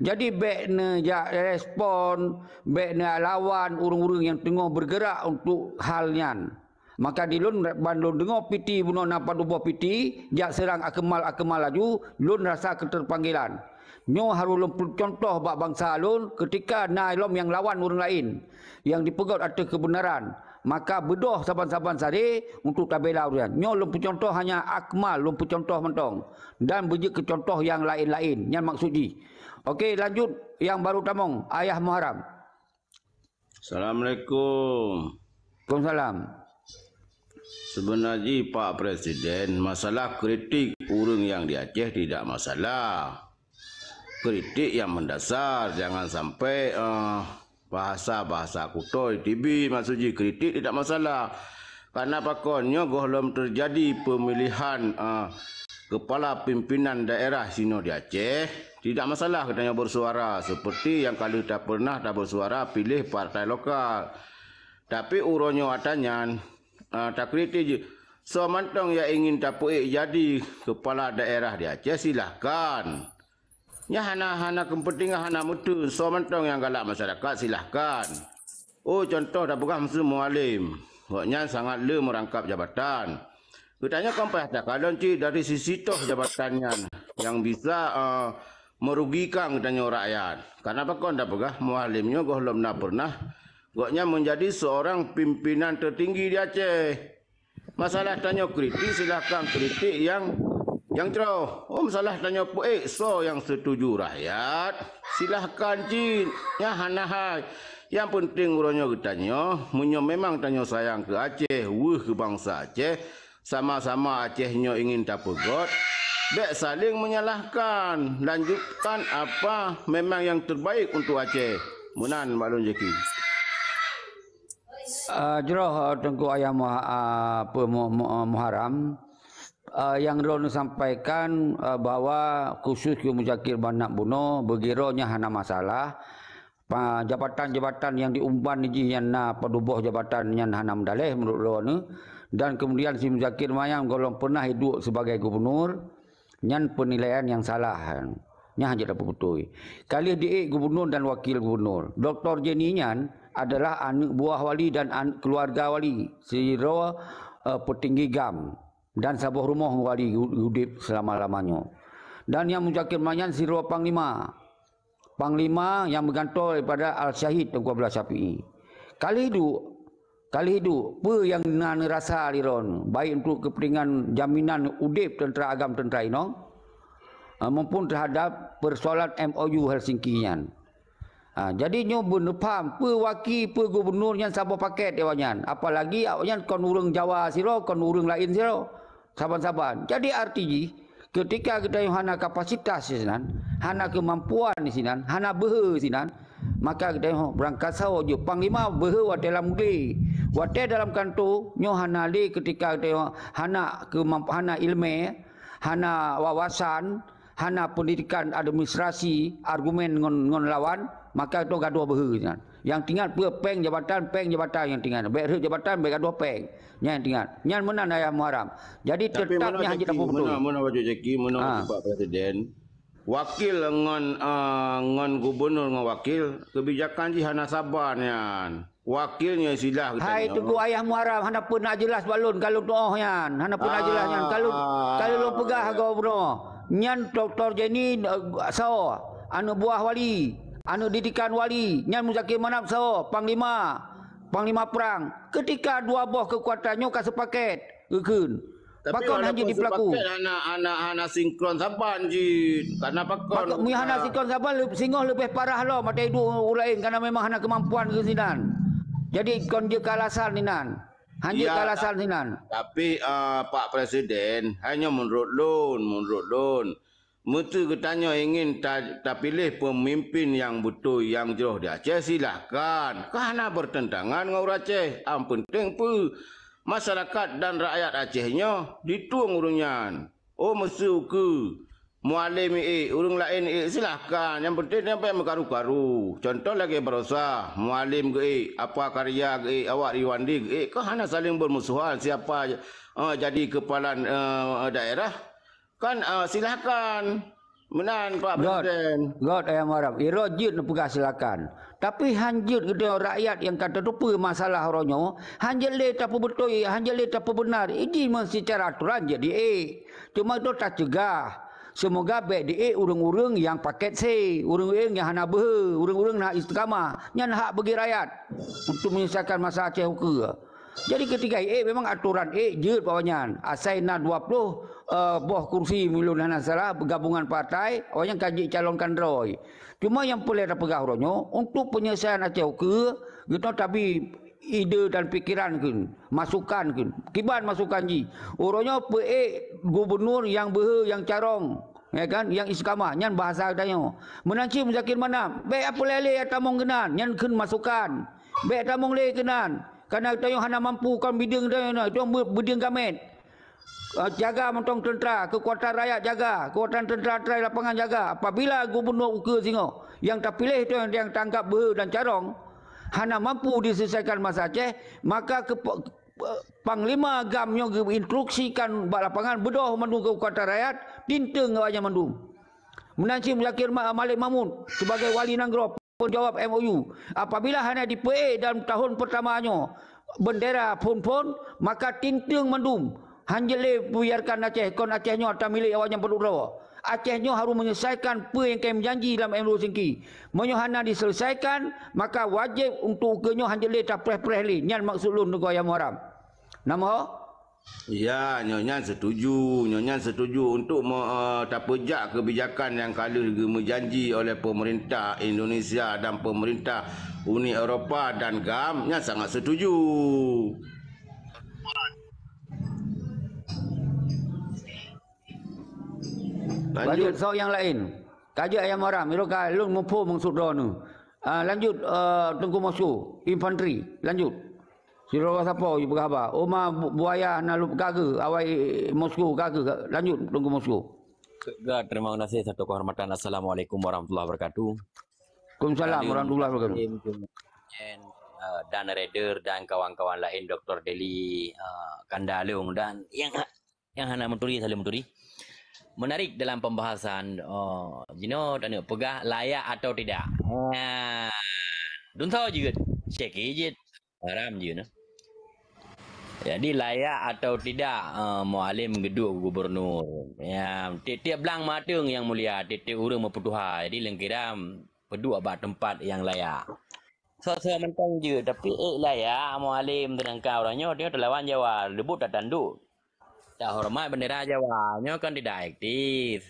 A: Jadi bek ne respon, bek ne lawan urang-urang yang tengah bergerak untuk halnya. Maka di lun bandung dengar piti bunuh napa dubuh piti, jak serang akemal laju, lun rasa keterpanggilan. Nyo harus contoh bak bangsa lun ketika nailom yang lawan orang lain yang dipegot atas kebenaran. Maka bedoh saban-saban sari untuk tabela urian. Nyo lumpu contoh hanya akmal, lumpu contoh mentong. Dan bejik ke contoh yang lain-lain. Yang maksudi. Okey, lanjut yang baru tamong. Ayah Muharram.
H: Assalamualaikum.
A: Waalaikumsalam.
H: Sebenarnya Pak Presiden, masalah kritik orang yang di Aceh tidak masalah. Kritik yang mendasar, jangan sampai bahasa-bahasa kuto TV maksudnya kritik tidak masalah. Karena pakonnya belum terjadi pemilihan kepala pimpinan daerah sino di Aceh, tidak masalah katanya bersuara seperti yang kali tak pernah tak bersuara pilih partai lokal. Tapi uronyo atanya tak kritik je. So mantong yang ingin tapuik jadi kepala daerah di Aceh silahkan. Ya hana kepentingan hana mutu. So mantong yang galak masyarakat silahkan. Oh contoh dah bukan mesti mualim. Waknya sangat le merangkap jabatan. Katanya kompah tak kalau dari sisi toh jabatannya yang bisa merugikan katanya rakyat. Karena apa kau ndak pegah mualimnya kau belum pernah goknya menjadi seorang pimpinan tertinggi di Aceh. Masalah tanya kritik silakan kritik yang cerah. Oh masalah tanya so yang setuju rakyat silahkan jin ya hanahai. Yang penting uronyo ketanya munyo memang tanya sayang ke Aceh, ke bangsa Aceh, sama-sama Acehnya ingin tapegot, bek saling menyalahkan, lanjutkan apa memang yang terbaik untuk Aceh. Munan Malun Jeki.
I: Jeroh Tengku Ayam Muharram yang Ron sampaikan bahwa khusus Ki Muzakir Banak Buno begironya hana masalah jabatan-jabatan yang diumban ni yang na padubuh jabatan yang hana mendalih menurut Ron, dan kemudian si Muzakir Mayang golong pernah hidup sebagai gubernur nyan penilaian yang salah nya hanya dapat betul. Kali dia gubernur dan wakil gubernur. Dr. Jenny nyan adalah anak buah wali dan keluarga wali siro petinggi GAM dan sabuh rumah wali hudip selama-lamanya. Dan yang Muzakir Mayang siro panglima yang bergantung daripada Al-Syahid Tengku Abdullah Syafi'i. Kali hidup apa yang nana rasa liron baik untuk kepentingan jaminan udip tentera agam tentera inong maupun terhadap persoalan MOU Helsinki nyan. Jadi nyo bener faham wakil gubernur yang sabah paket dewanyan, apalagi awaknya kon urang Jawa siro, kon urang lain siro, saban-saban. Jadi artinya ketika kita yang hana kapasitas sinan, hana kemampuan di sinan, hana behe sinan, maka kita yang berangkat sawo je panglima behe wa dalam negeri, wa dalam kantor nyo hana le ketika kita hana kemampuan, hana ilmu, hana wawasan, hana pendidikan administrasi, argumen ngon lawan, maka itu gaduh behe sinan. Yang tinggal peng jabatan yang tinggal. Baik jabatan baik gaduh peng. Yang tinggal. Yang menan Ayam Muharram. Jadi tetapnya hanya dapat betul.
H: Mana wajib Jeki, mana Pak Presiden. Wakil ngon gubernur ngon wakil kebijakan ji hana sabar nyan. Wakilnya silah kita.
I: Hai tunggu Ayam Muharram hana pun nak jelas balun kalau doa nyan. Hana pun nak jelas nyan. Kalau lo pegah gubernur. Nyan Dr. Jenny anu buah wali. Anu didikan wali, nyan Muzakir Manap so, panglima perang. Ketika dua buah kekuatannya ka sepaket, gekun. Pakon hanya di pelaku.
H: Anak sinkron saban ji. Karena pakon.
I: Mi hana sinkron saban singoh lebih parah lo mata hidup ulain karena memang hana kemampuan ke sinan. Jadi kon je kalasan ninan. Hanya kalasan sinan.
H: Tapi Pak Presiden hanya menurut Lun. Mutu ketanya ingin tak pilih pemimpin yang betul yang jauh di Aceh silahkan. Karena bertentangan dengan orang Aceh. Yang penting pun masyarakat dan rakyat Acehnya dituang urunyan. Oh mesti ke mualim urung lain silahkan. Yang penting sampai mekaru-karu. Contoh lagi berusaha mualim apa karya awak riwandi karena saling bermusuhan siapa jadi kepala daerah. Kan silahkan menan Pak Presiden.
I: God Ayam Muharram. Irojit pegah silakan. Tapi hanjut kita rakyat yang kata tu apa masalah oronyo. Hanjut le tak betul, hanjut le tak benar. Ini secara aturan jadi cuma itu tak cegah. Semoga baik di urang-urang yang paket urang-urang yang hana behe, urang-urang nak istiqamah, yang hak bagi rakyat untuk menyelesaikan masalah Aceh ke. Jadi ketika memang aturan je bawahnya asaina 20 boh kursi milun hana salah gabungan partai orang kaji calonkan roy. Cuma yang boleh ada pegah ronyo untuk penyelesaian Aceh ke gitu tapi ide dan pikiran kun masukan kun kiban masukan ji oronyo gubernur yang behe yang carong ya kan yang istiqamah nyan bahasa dayo menanci Muzakir Manap baik apa lele atamong genan nyan kun masukan baik atamong le genan karena kita yang hana mampu kan bidang dia itu bidang gamet jaga mentong tentera kekuatan rakyat jaga kekuatan tentera lapangan jaga apabila gubernur uke singo yang tak pilih itu yang tangkap behe dan carong hana mampu diselesaikan masa Aceh maka panglima gamnya instruksikan lapangan bedoh mendung kekuatan rakyat tinteng awaknya mendung menanci Muzakir Malik Mamun sebagai wali Nanggro jawab MOU apabila hanya di PA dalam tahun pertamanya bendera pun maka tinting mendum hanjele biarkan Aceh kon Acehnya tak milik awaknya berdua Aceh nyo harus menyelesaikan apa yang kami janji dalam MOU Singki. Menyo hana diselesaikan, maka wajib untuk kenyo hanjele tak preh-preh li. Nyan maksud lun nego ayam haram. Nama
H: Ya, Nyonya setuju. Nyonya setuju untuk tapejak kebijakan yang kala dijanji oleh pemerintah Indonesia dan pemerintah Uni Eropah dan GAM. Nya sangat setuju.
I: lanjut soal yang lain. Kaji ayam haram. Iroka lun mumpu maksud nu. Lanjut Tengku Moscow. Infanteri. Lanjut. Siro siapa you berkhabar? Oma buaya nak lup gaga awai Moskow gaga. Lanjut Tengku Moskow.
G: Terima kasih satu kehormatan. Assalamualaikum warahmatullahi wabarakatuh.
I: Waalaikumsalam warahmatullahi wabarakatuh.
G: Dan Raider dan kawan-kawan lain Dr. Deli Kandalung dan yang Hana Menturi Salim Menturi. Menarik dalam pembahasan Jino dan pegah layak atau tidak. Don't tahu juga cek je haram je no. Jadi layak atau tidak Mualim geduk gubernur. Ya, tiap belang matung yang mulia, tiap urang memputuha. Jadi lengkira pedua abad tempat yang layak. So mentang je tapi layak Mualim dengan kau orangnya dia terlawan Jawa, debut tak tanduk. Tak hormat bendera Jawa, nyo kan tidak aktif.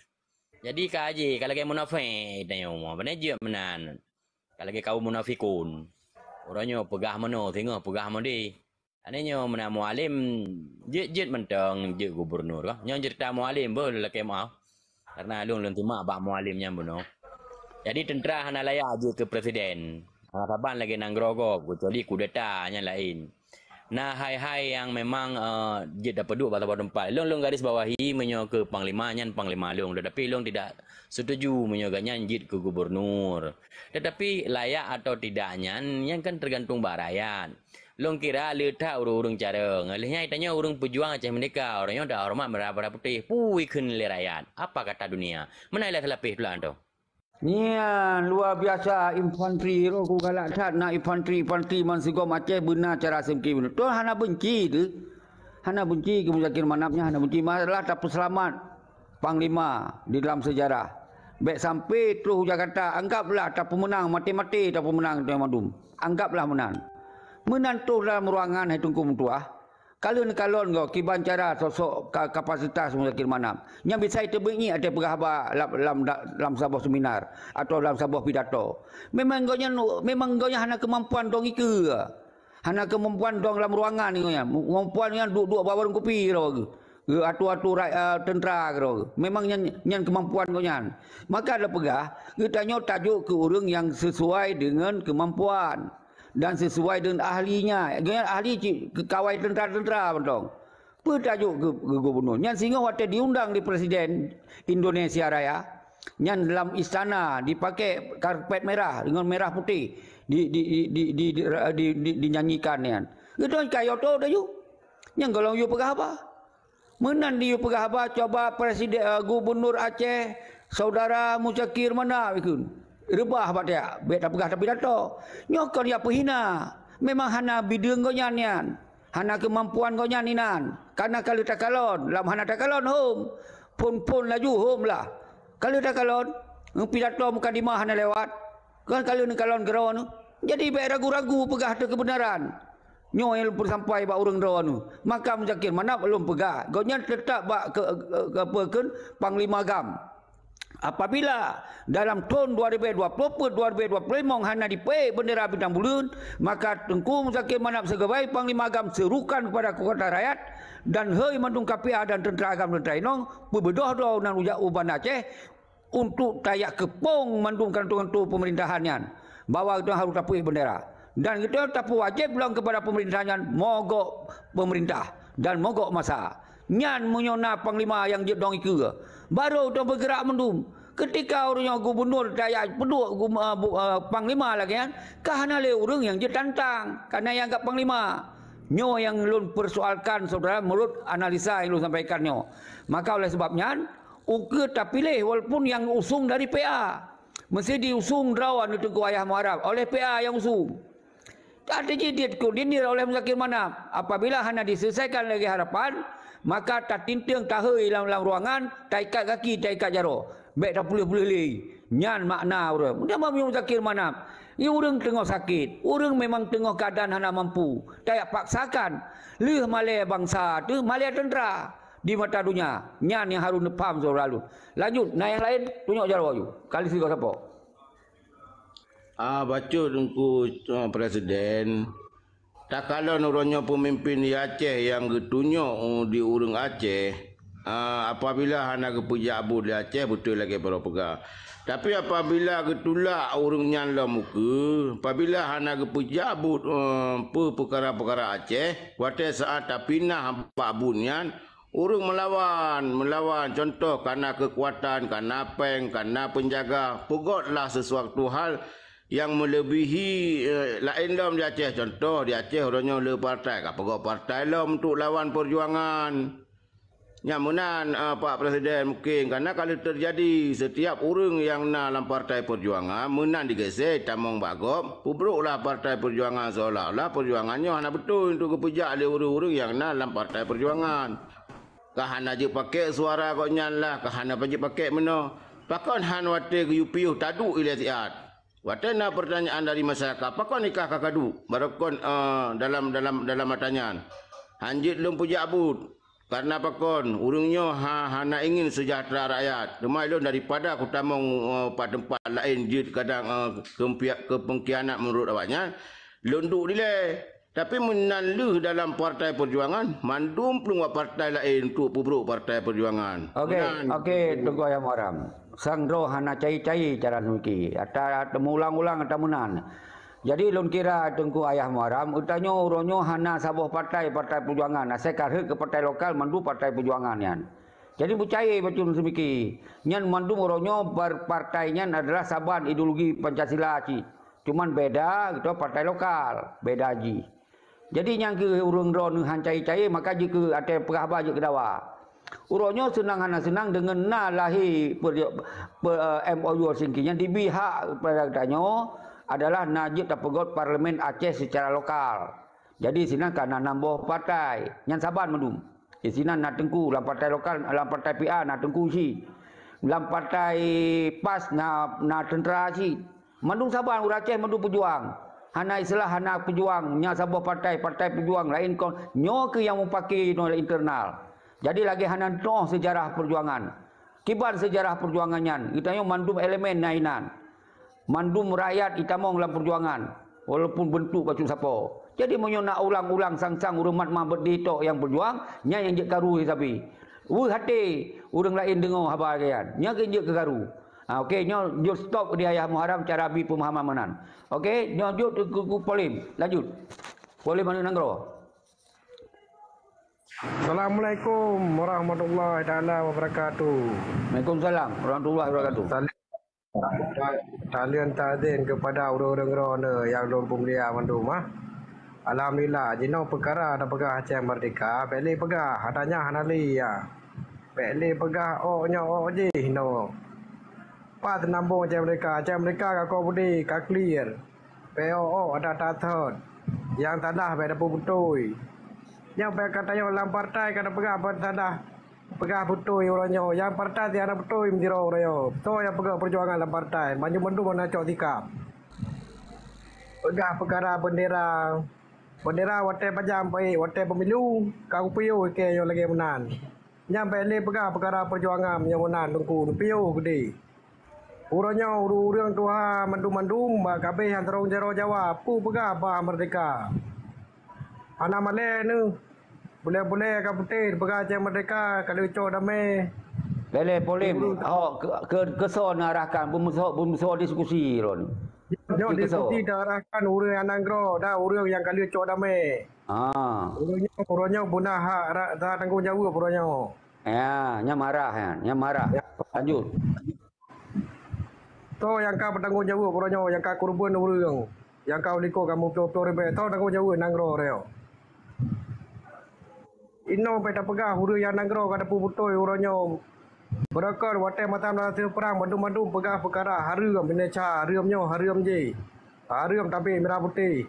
G: Jadi kaji kalau ke munafik tanya umur, benar je menan. Kalau ke kau munafikun. Orangnya pegah mana, tengok pegah mana di. Anaknya mana Mualim jet mentang jet gubernur kah? Nyo cerita Mualim boleh lelaki maaf. Karena lu timak abah Mualimnya benar. Jadi tentera hana layak je ke presiden. Harapan lagi nang grogok, kecuali kudeta nya lain. Nah hai-hai yang memang jet dapat duduk pada tempat. Long garis bawahi menyo ke panglima nyan panglima long. Tetapi long tidak setuju menyoganya jet ke gubernur. Tetapi layak atau tidaknya yang kan tergantung rakyat. Long kira letak urung cara. Ngalihnya itanya urung pejuang Aceh Merdeka. Orangnya dah hormat merah putih. Pui kun le rakyat. Apa kata dunia? Mana ilah selapih pula tu?
I: Nian luar biasa infanteri ro ku galak tat nak infanteri man sigom Aceh benar cara semki benar. Tu hana benci tu. Hana benci ke Muzakir Manapnya hana benci masalah tak selamat panglima di dalam sejarah. Baik sampai terus Jakarta anggaplah tak pemenang mati-mati tak pemenang tu madum. Anggaplah menang. Menang tu dalam ruangan hai tungku mentua. Kalon kau kiban cara sosok kapasitas Muzakir Manap. Yang bisa itu bengi ada pegahaba dalam sebuah seminar atau dalam sebuah pidato. Memang gonya hana kemampuan dong ike. Hana kemampuan dong dalam ruangan ni gonya. Kemampuan yang duduk bawa warung kopi ro. Atu-atu tentera ro. Memang nyan kemampuan gonya. Maka ada pegah kita nyo tajuk ke urang yang sesuai dengan kemampuan. Dan sesuai dengan ahlinya. Ahli kawai tentera-tentera betul. Petajuk ke gubernur. Yang sehingga waktu diundang di Presiden Indonesia Raya. Yang dalam istana dipakai karpet merah dengan merah putih. Dinyanyikan. Itu kayak tu dah yuk. Yang kalau yuk pegah apa? Menan di yuk pegah apa? Coba Presiden Gubernur Aceh. Saudara Muzakir Manap ikut. Rebah bat dia, bet pegah tapi dato. Nyokon ya pehina. Memang hana bideng gonyan nian. Hana kemampuan gonyan ninan. Karena kalau tak kalon, lam hana tak kalon home. Pun laju home lah. Kalau tak kalon, pidato mukadimah hana lewat. Kan kalau ni kalon geron. Jadi bet ragu-ragu pegah tu kebenaran. Nyo yang lupa sampai bak urang geron. Maka Muzakir Manap belum pegah. Gonyan tetap bak ke Panglima GAM. Apabila dalam tahun 2020 hana dipakai bendera bintang bulan, maka Tengku Muzakir Manap sebagai Panglima GAM serukan kepada kekuatan rakyat dan hei mandung KPA dan tentera agam tentera inong berbedoh-doh nan ujak uban Aceh untuk tayak kepong mandung kantung-kantung pemerintahannya bahwa kita harus tapuh bendera dan kita tapuh wajib pulang kepada pemerintahannya mogok pemerintah dan mogok masa nyan menyona panglima yang jedong iku baru kita bergerak mendum ketika orangnya gubernur daya peduk panglima lagi kan kahana le urang yang ditantang karena yang anggap panglima nyo yang lun persoalkan saudara menurut analisa yang lun sampaikan nyo maka oleh sebabnya uke tak pilih walaupun yang usung dari PA mesti diusung drawan itu ke ayah muharram oleh PA yang usung tak ada dia koordinir oleh Muzakir Manap apabila hanya diselesaikan lagi harapan Maka tak tinting tak hei dalam ruangan, tak ikat kaki, tak ikat jaro. Baik tak boleh li. Nyan makna orang. Dia mau Muzakir mana? Ia orang tengah sakit. Orang memang tengah keadaan hana mampu. Tak paksakan. Lih Malay bangsa tu, Malay tentera di mata dunia. Nyan yang harus nepam selalu. Lanjut, nah yang lain tunjuk jaro you. Kali sini kau siapa?
H: Baca tunggu Presiden. Tak kalau nurunnya pemimpin di Aceh yang ditunjuk di urang Aceh, apabila hana kepujak abu di Aceh betul lagi peropoga. Tapi apabila ketulak urangnya lah muka, apabila hana kepujak abu perkara-perkara Aceh, waktu saat tapinah hampa abunyan, urang melawan. Contoh karena kekuatan, karena peng, karena penjaga, pegotlah sesuatu hal yang melebihi lain dalam di Aceh. Contoh di Aceh orangnya le partai, kapag partai lah untuk lawan perjuangan. Nyamunan Pak Presiden mungkin karena kalau terjadi setiap orang yang nak dalam partai perjuangan menang digesek tamong bagop, pubruklah partai perjuangan seolah-olah perjuangannya hanya betul untuk kepujak oleh orang-orang yang nak dalam partai perjuangan. Kahana je pakai suara kau nyanlah, kahana je pakai meno. Pakon han wate ke UPU tadu ilatiat. Watena pertanyaan dari masyarakat, apakah nikah kakadu? Barakon dalam matanya. Hanjit lum puja abud. Karena pakon urungnya hana ingin sejahtera rakyat. Demai lun daripada aku tamong pada tempat lain jid kadang kepengkhianat menurut awaknya. Lunduk dile. Tapi menanluh dalam partai perjuangan, mandum pelung partai lain untuk pubruk partai perjuangan.
I: Okey, tunggu ayam orang. Sang roh hana cai-cai cara nuki. Ata temulang-ulang ata menan. Jadi lun kira tunggu ayah muaram, utanyo uronyo hana sabuh partai perjuangan. Saya karhe ke partai lokal mandu partai perjuangan yan. Jadi percaya betul semiki. Nyan mandu uronyo partainya adalah saban ideologi Pancasila ci. Cuman beda gitu partai lokal, beda ji. Jadi yang ke urang ron hancai-cai maka jika ada perahbah je kedawa. Uronyo senang senang dengan na lahi MOU singkinya di pihak peradanyo adalah najib tapegot parlimen Aceh secara lokal. Jadi sini karena nambah partai yang saban mendum. Di sini nak tengku dalam partai lokal, dalam partai PA nak tengku si. Dalam partai PAS nak tentera si. Mendung saban urang Aceh mendung pejuang. Hana istilah hana pejuang, nya sabuh partai pejuang lain kon nyo ke yang mempaki no internal. Jadi lagi hana noh sejarah perjuangan. Kiban sejarah perjuangannya, kita nyo mandum elemen nainan. Mandum rakyat itamong dalam perjuangan walaupun bentuk baju sapo. Jadi monyo nak ulang-ulang sang-sang urumat mah berdito yang berjuang, nya yang je karu sabi. Hati urang lain dengo habar kian. Nya ke je karu. Okey, nyo jut stop di ayah Muharram cara bi pemahaman menan. Okey, nyo jut ke polim. Lanjut. Polim mana nanggro?
J: Assalamualaikum warahmatullahi taala wabarakatuh.
I: Waalaikumsalam warahmatullahi wabarakatuh.
J: Talian tadin kepada orang-orang rona yang dalam pemilihan mandum Alhamdulillah, jino perkara ada pegah Aceh Merdeka, pele pegah adanya hanali ya. Pele pegah nya je no. Pat nambung Aceh Merdeka kau budi ka clear. PO ada tathon. Yang tanah pada betul. Yang katanya dalam partai kada pegah tanah. Pegah betul orangnya. Yang partai tiada betul mendiro orangnya. So yang pegah perjuangan dalam partai. Banyak bendu mana cok tikap. Pegah perkara bendera. Bendera wate pajam pai wate pemilu. Kau piu ke yang lagi menan. Yang pele pegah perkara perjuangan yang menan tunggu piu gede. Urangnya urang tuha mandum-mandum kabeh yang terong jero Jawa. Pu pegah bah Merdeka. Anak Malay ni. Boleh-boleh ka putih pegah Aceh Merdeka kalau ucap damai.
I: Lele polim. Keson arahkan bermusuh diskusi ron.
J: Yo diskusi arahkan urang yang nanggro dah urang yang kalau ucap damai. Urangnya punah hak tanggungjawab urangnya.
I: Ya, nya marah. Lanjut.
J: To yang kau bertanggungjawab urangnya yang kau korban urang. Yang kau liko kamu betul rebe to tanggungjawab nanggro reo. Ino peta pegah urang yang nanggro kada betul urangnya. Berakar wate matam hasil perang madu-madu pegah perkara harum meneca harum je. Harum tapi merah putih.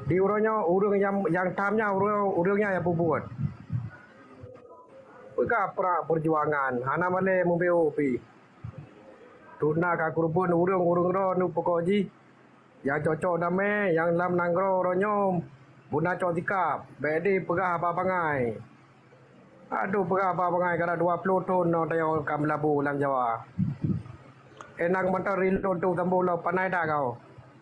J: Di urangnya urang yang tamnya urangnya yang buat. Pegah perjuangan. Hana male membeu pi. Tuna ka kurupun urung-urung ro nu pokoji. Yang cocok dame, yang lam nanggro ronyo. Buna cok tikap. Bedi pegah apa bangai. Aduh pegah apa bangai kada 20 ton no tayo kam labu lam Jawa. Enang menterin tu tambu lo panai dah kau.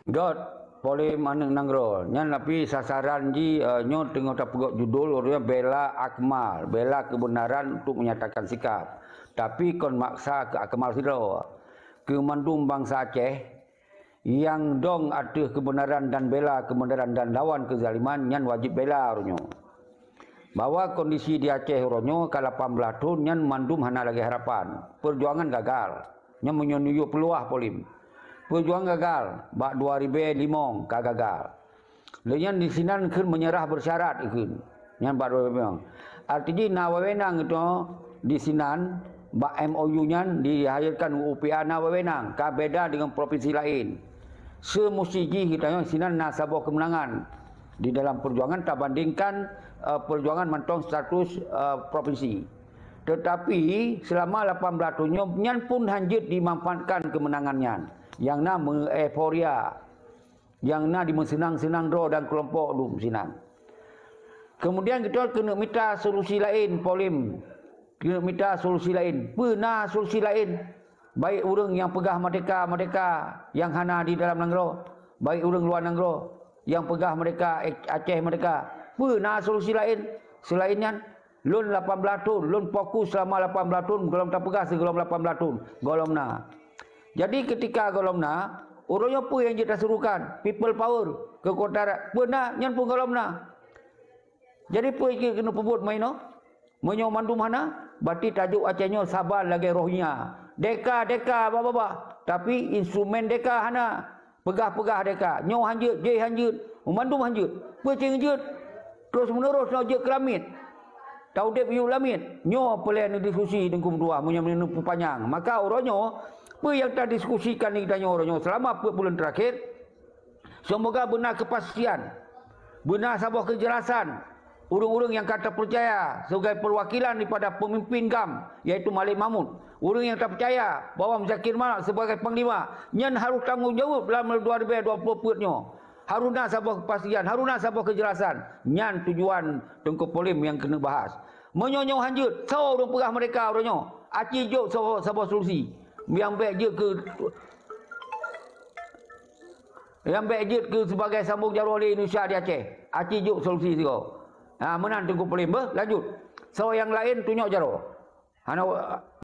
I: Dot boleh mana nanggro. Nyan tapi sasaran ji nyo tengok tak pegok judul orangnya bela akmal, bela kebenaran untuk menyatakan sikap. Tapi kon maksa ke akmal sidro. Kemandung bangsa Aceh yang dong ada kebenaran dan bela kebenaran dan lawan kezaliman nyan wajib bela orangnya. Bahwa kondisi di Aceh orangnya kalau 18 tahun nyan mandum hana lagi harapan. Perjuangan gagal. Nyan menyonuyuk peluah polim. Perjuangan gagal, bak 2005 gagal. Leyan di sinan kun menyerah bersyarat ikun. Yang bak 2005. Artinya nawawenang itu di sinan bak MOU nya dihasilkan UPA nawawenang, ka beda dengan provinsi lain. Semestinya kita sinan nasabah kemenangan di dalam perjuangan tak bandingkan perjuangan mantong status provinsi. Tetapi selama 18 tahun nyan pun hanjut dimanfaatkan kemenangannya. Yang na euforia, yang na dimensenang-senang do dan kelompok dum sinang. Kemudian kita kena minta solusi lain polim. Kena minta solusi lain. Pernah solusi lain. Baik orang yang pegah merdeka yang hana di dalam Nanggro, baik orang luar Nanggro yang pegah mereka Aceh merdeka. Pernah solusi lain selainnya. Lun 18 tahun, lun fokus selama 18 tahun, golong tak pegah segolong 18 tahun, golong na. Jadi ketika golomna, orangnya pun yang kita serukan, people power, kekuatan, pernah nyan pun golomna. Jadi pun kena pebut maino, menyo mandum mana, berarti tajuk Acehnya sabar lagi rohnya. Deka, baba. Tapi instrumen deka hana, pegah deka, nyo hanjut, jay hanjut, mandum hanjut, pecing hanjut, terus menerus no je kelamit. Tahu dia piu lamit, nyo pelian diskusi dengan dua, menyo menenu panjang. Maka orangnya apa yang kita diskusikan ni kita orangnya selama 4 bulan terakhir, semoga benar kepastian, benar sebuah kejelasan. Orang-orang yang kata percaya sebagai perwakilan daripada pemimpin GAM, iaitu Malik Mahmud. Orang yang tak percaya bahawa Muzakir Malak sebagai panglima, nyan harus tanggungjawab dalam 2020 harus nak sebuah kepastian, harus nak sebuah kejelasan. Nyan tujuan Tengku Polim yang kena bahas. Menyonyong hanjut, so orang pegah mereka orangnya. Acih jok sebuah solusi. Yang baik je ke sebagai sambung jalur oleh Indonesia di Aceh. Acih jok solusi siko. Menang Tengku Polim, lanjut. So yang lain tunjuk jalur.